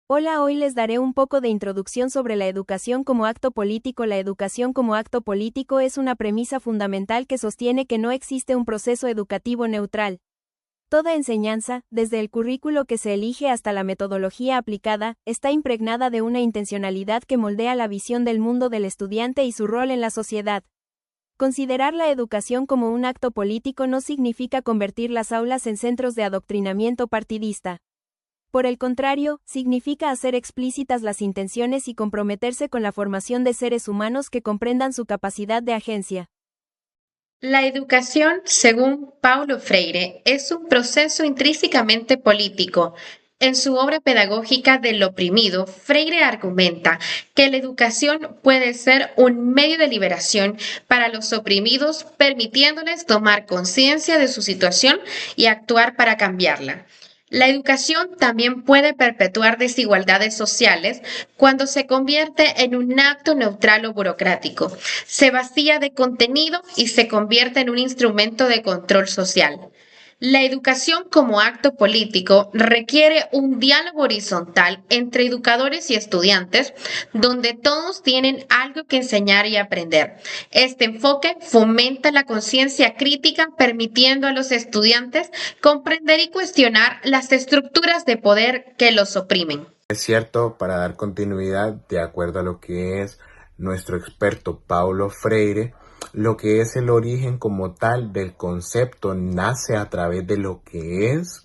Hola, hoy les daré un poco de introducción sobre la educación como acto político. La educación como acto político es una premisa fundamental que sostiene que no existe un proceso educativo neutral. Toda enseñanza, desde el currículo que se elige hasta la metodología aplicada, está impregnada de una intencionalidad que moldea la visión del mundo del estudiante y su rol en la sociedad. Considerar la educación como un acto político no significa convertir las aulas en centros de adoctrinamiento partidista. Por el contrario, significa hacer explícitas las intenciones y comprometerse con la formación de seres humanos que comprendan su capacidad de agencia. La educación, según Paulo Freire, es un proceso intrínsecamente político. En su obra pedagógica del oprimido, Freire argumenta que la educación puede ser un medio de liberación para los oprimidos, permitiéndoles tomar conciencia de su situación y actuar para cambiarla. La educación también puede perpetuar desigualdades sociales cuando se convierte en un acto neutral o burocrático, se vacía de contenido y se convierte en un instrumento de control social. La educación como acto político requiere un diálogo horizontal entre educadores y estudiantes, donde todos tienen algo que enseñar y aprender. Este enfoque fomenta la conciencia crítica, permitiendo a los estudiantes comprender y cuestionar las estructuras de poder que los oprimen. Es cierto, para dar continuidad, de acuerdo a lo que es nuestro experto Paulo Freire, lo que es el origen como tal del concepto nace a través de lo que es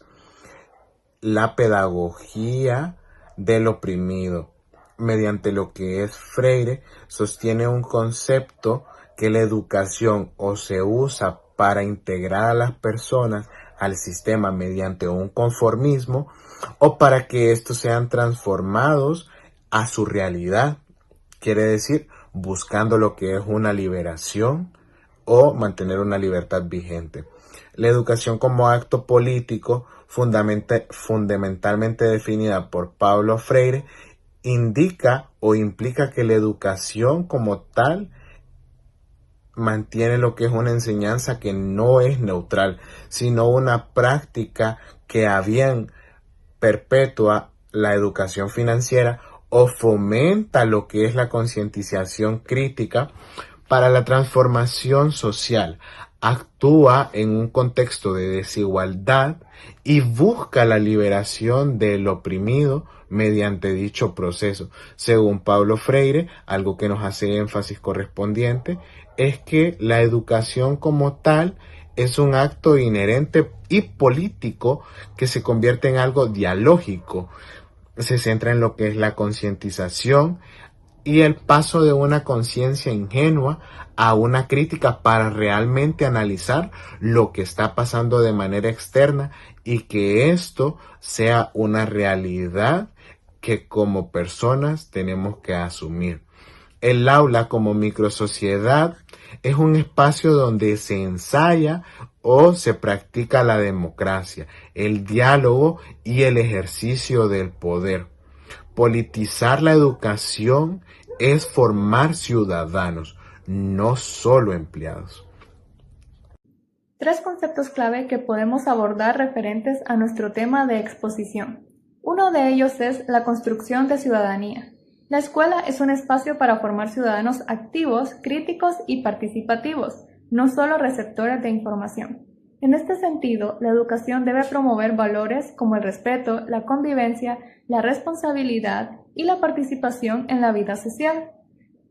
la pedagogía del oprimido. Mediante lo que es Freire, sostiene un concepto que la educación o se usa para integrar a las personas al sistema mediante un conformismo o para que estos sean transformados a su realidad. Quiere decir, buscando lo que es una liberación o mantener una libertad vigente. La educación como acto político, fundamentalmente definida por Paulo Freire, indica o implica que la educación como tal mantiene lo que es una enseñanza que no es neutral, sino una práctica que a bien perpetúa la educación financiera o fomenta lo que es la concientización crítica para la transformación social. Actúa en un contexto de desigualdad y busca la liberación del oprimido mediante dicho proceso. Según Paulo Freire, algo que nos hace énfasis correspondiente es que la educación como tal es un acto inherente y político que se convierte en algo dialógico. Se centra en lo que es la concientización y el paso de una conciencia ingenua a una crítica para realmente analizar lo que está pasando de manera externa y que esto sea una realidad que como personas tenemos que asumir. El aula como microsociedad es un espacio donde se ensaya o se practica la democracia, el diálogo y el ejercicio del poder. Politizar la educación es formar ciudadanos, no solo empleados. Tres conceptos clave que podemos abordar referentes a nuestro tema de exposición. Uno de ellos es la construcción de ciudadanía. La escuela es un espacio para formar ciudadanos activos, críticos y participativos, no solo receptores de información. En este sentido, la educación debe promover valores como el respeto, la convivencia, la responsabilidad y la participación en la vida social.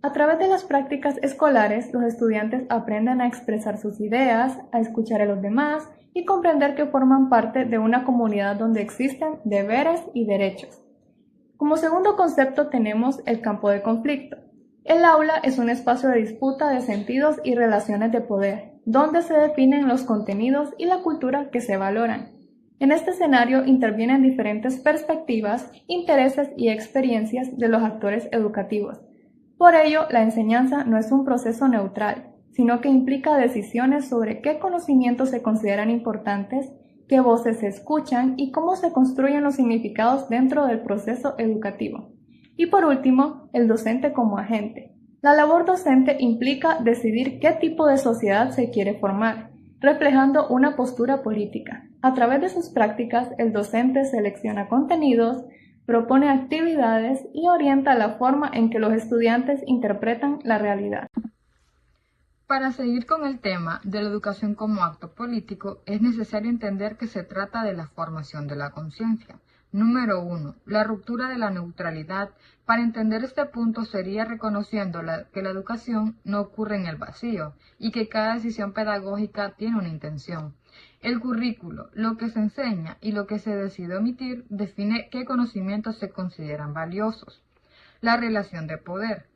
A través de las prácticas escolares, los estudiantes aprenden a expresar sus ideas, a escuchar a los demás y comprender que forman parte de una comunidad donde existen deberes y derechos. Como segundo concepto tenemos el campo de conflicto. El aula es un espacio de disputa de sentidos y relaciones de poder, donde se definen los contenidos y la cultura que se valoran. En este escenario intervienen diferentes perspectivas, intereses y experiencias de los actores educativos. Por ello, la enseñanza no es un proceso neutral, sino que implica decisiones sobre qué conocimientos se consideran importantes, qué voces se escuchan y cómo se construyen los significados dentro del proceso educativo. Y por último, el docente como agente. La labor docente implica decidir qué tipo de sociedad se quiere formar, reflejando una postura política. A través de sus prácticas, el docente selecciona contenidos, propone actividades y orienta la forma en que los estudiantes interpretan la realidad. Para seguir con el tema de la educación como acto político, es necesario entender que se trata de la formación de la conciencia. Número 1. La ruptura de la neutralidad. Para entender este punto sería reconociendo que la educación no ocurre en el vacío y que cada decisión pedagógica tiene una intención. El currículo, lo que se enseña y lo que se decide omitir, define qué conocimientos se consideran valiosos. La relación de poder.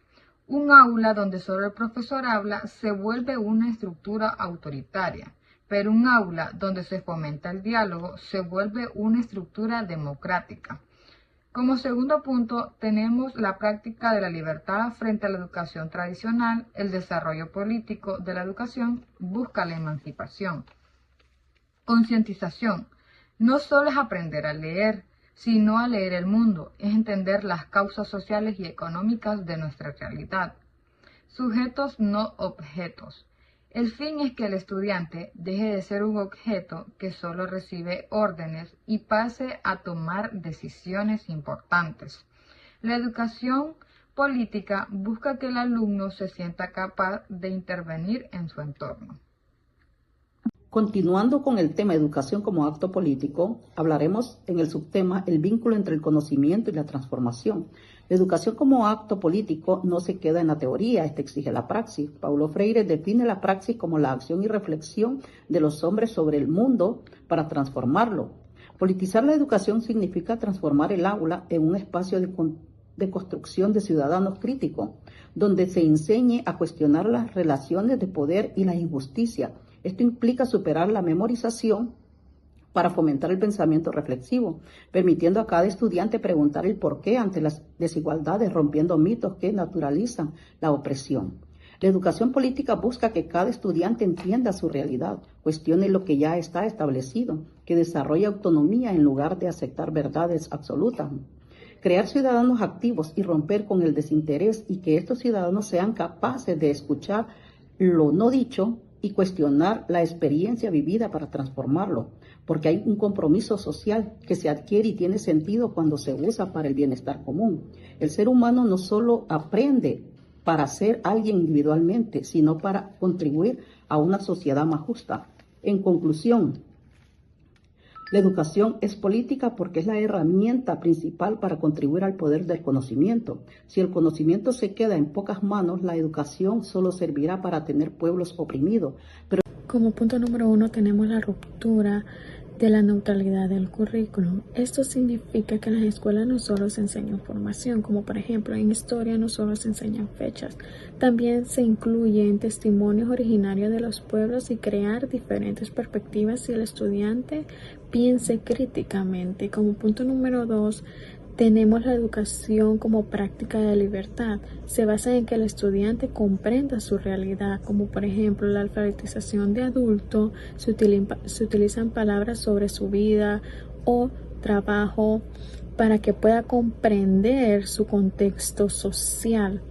Un aula donde solo el profesor habla se vuelve una estructura autoritaria, pero un aula donde se fomenta el diálogo se vuelve una estructura democrática. Como segundo punto, tenemos la práctica de la libertad frente a la educación tradicional. El desarrollo político de la educación busca la emancipación. Concientización. No solo es aprender a leer, sino a leer el mundo, es entender las causas sociales y económicas de nuestra realidad. Sujetos no objetos. El fin es que el estudiante deje de ser un objeto que solo recibe órdenes y pase a tomar decisiones importantes. La educación política busca que el alumno se sienta capaz de intervenir en su entorno. Continuando con el tema educación como acto político, hablaremos en el subtema el vínculo entre el conocimiento y la transformación. La educación como acto político no se queda en la teoría, esta exige la praxis. Paulo Freire define la praxis como la acción y reflexión de los hombres sobre el mundo para transformarlo. Politizar la educación significa transformar el aula en un espacio de construcción de ciudadanos críticos, donde se enseñe a cuestionar las relaciones de poder y la injusticia. Esto implica superar la memorización para fomentar el pensamiento reflexivo, permitiendo a cada estudiante preguntar el porqué ante las desigualdades, rompiendo mitos que naturalizan la opresión. La educación política busca que cada estudiante entienda su realidad, cuestione lo que ya está establecido, que desarrolle autonomía en lugar de aceptar verdades absolutas. Crear ciudadanos activos y romper con el desinterés, y que estos ciudadanos sean capaces de escuchar lo no dicho y cuestionar la experiencia vivida para transformarlo, porque hay un compromiso social que se adquiere y tiene sentido cuando se usa para el bienestar común. El ser humano no solo aprende para ser alguien individualmente, sino para contribuir a una sociedad más justa. En conclusión, la educación es política porque es la herramienta principal para contribuir al poder del conocimiento. Si el conocimiento se queda en pocas manos, la educación solo servirá para tener pueblos oprimidos. Como punto número 1 tenemos la ruptura de la neutralidad del currículum. Esto significa que en las escuelas no solo se enseña información, como por ejemplo en historia no solo se enseñan fechas, también se incluyen testimonios originarios de los pueblos y crear diferentes perspectivas si el estudiante piense críticamente. Como punto número 2 tenemos la educación como práctica de libertad. Se basa en que el estudiante comprenda su realidad, como por ejemplo la alfabetización de adulto, se utilizan palabras sobre su vida o trabajo para que pueda comprender su contexto social.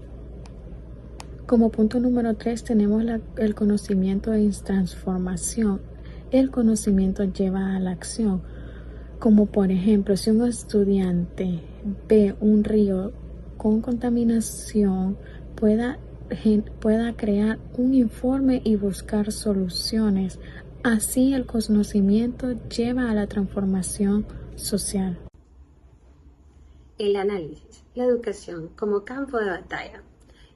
Como punto número 3 tenemos el conocimiento en transformación. El conocimiento lleva a la acción. Como por ejemplo, si un estudiante ve un río con contaminación, pueda crear un informe y buscar soluciones. Así el conocimiento lleva a la transformación social. El análisis, la educación como campo de batalla.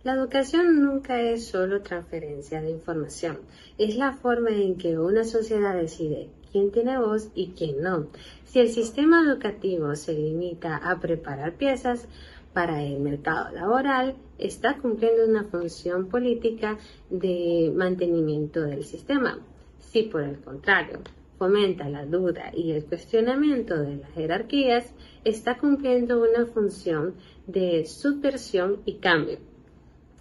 La educación nunca es solo transferencia de información, es la forma en que una sociedad decide quién tiene voz y quién no. Si el sistema educativo se limita a preparar piezas para el mercado laboral, está cumpliendo una función política de mantenimiento del sistema. Si por el contrario fomenta la duda y el cuestionamiento de las jerarquías, está cumpliendo una función de subversión y cambio.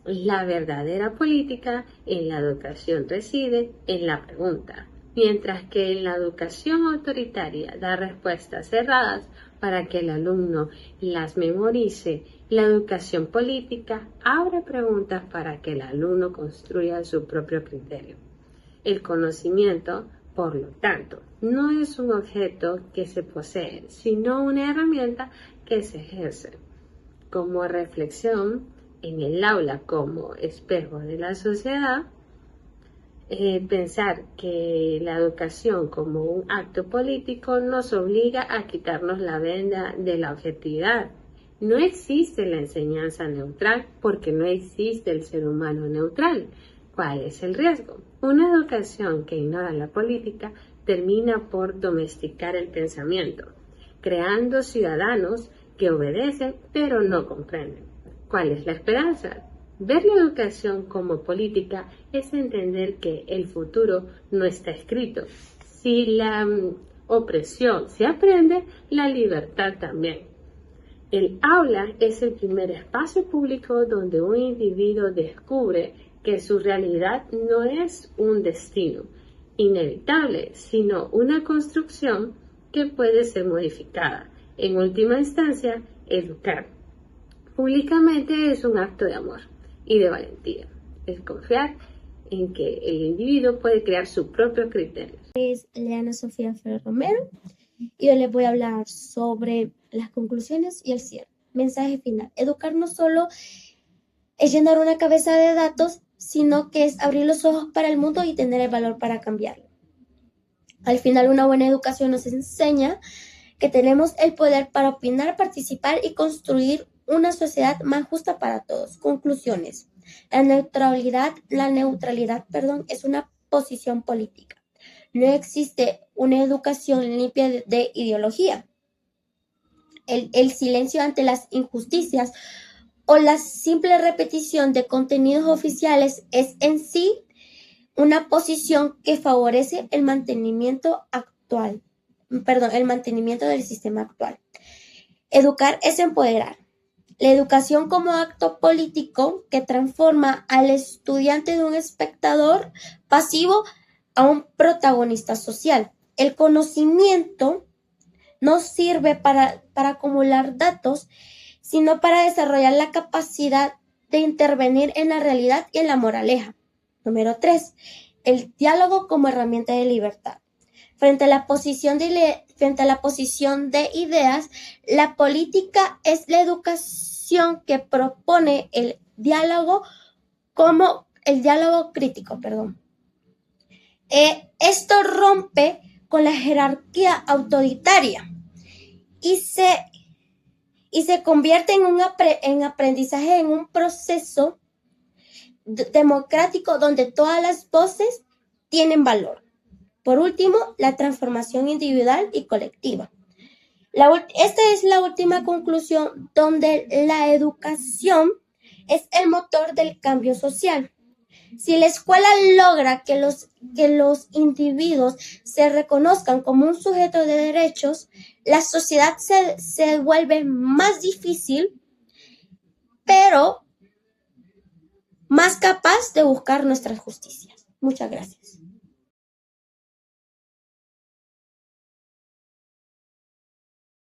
La verdadera política en la educación reside en la pregunta, mientras que en la educación autoritaria da respuestas cerradas para que el alumno las memorice. La educación política abre preguntas para que el alumno construya su propio criterio. El conocimiento, por lo tanto, no es un objeto que se posee, sino una herramienta que se ejerce. Como reflexión, en el aula como espejo de la sociedad, pensar que la educación como un acto político nos obliga a quitarnos la venda de la objetividad. No existe la enseñanza neutral porque no existe el ser humano neutral. ¿Cuál es el riesgo? Una educación que ignora la política termina por domesticar el pensamiento, creando ciudadanos que obedecen pero no comprenden. ¿Cuál es la esperanza? Ver la educación como política es entender que el futuro no está escrito. Si la opresión se aprende, la libertad también. El aula es el primer espacio público donde un individuo descubre que su realidad no es un destino inevitable, sino una construcción que puede ser modificada. En última instancia, educar públicamente es un acto de amor y de valentía. Es confiar en que el individuo puede crear su propio criterio. Es Leana Sofía Ferrer Romero y yo les voy a hablar sobre las conclusiones y el cierre. Mensaje final. Educar no solo es llenar una cabeza de datos, sino que es abrir los ojos para el mundo y tener el valor para cambiarlo. Al final, una buena educación nos enseña que tenemos el poder para opinar, participar y construir una sociedad más justa para todos. Conclusiones. La neutralidad, es una posición política. No existe una educación limpia de ideología. El silencio ante las injusticias o la simple repetición de contenidos oficiales es en sí una posición que favorece el mantenimiento del sistema actual. Educar es empoderar. La educación como acto político que transforma al estudiante de un espectador pasivo a un protagonista social. El conocimiento no sirve para acumular datos, sino para desarrollar la capacidad de intervenir en la realidad y en la moraleja. Número 3. El diálogo como herramienta de libertad. Frente a la posición de ideas, la política es la educación que propone el diálogo crítico. Esto rompe con la jerarquía autoritaria y se convierte en aprendizaje en un proceso democrático donde todas las voces tienen valor. Por último, la transformación individual y colectiva. Esta es la última conclusión, donde la educación es el motor del cambio social. Si la escuela logra que los individuos se reconozcan como un sujeto de derechos, la sociedad se vuelve más difícil, pero más capaz de buscar nuestras justicias. Muchas gracias.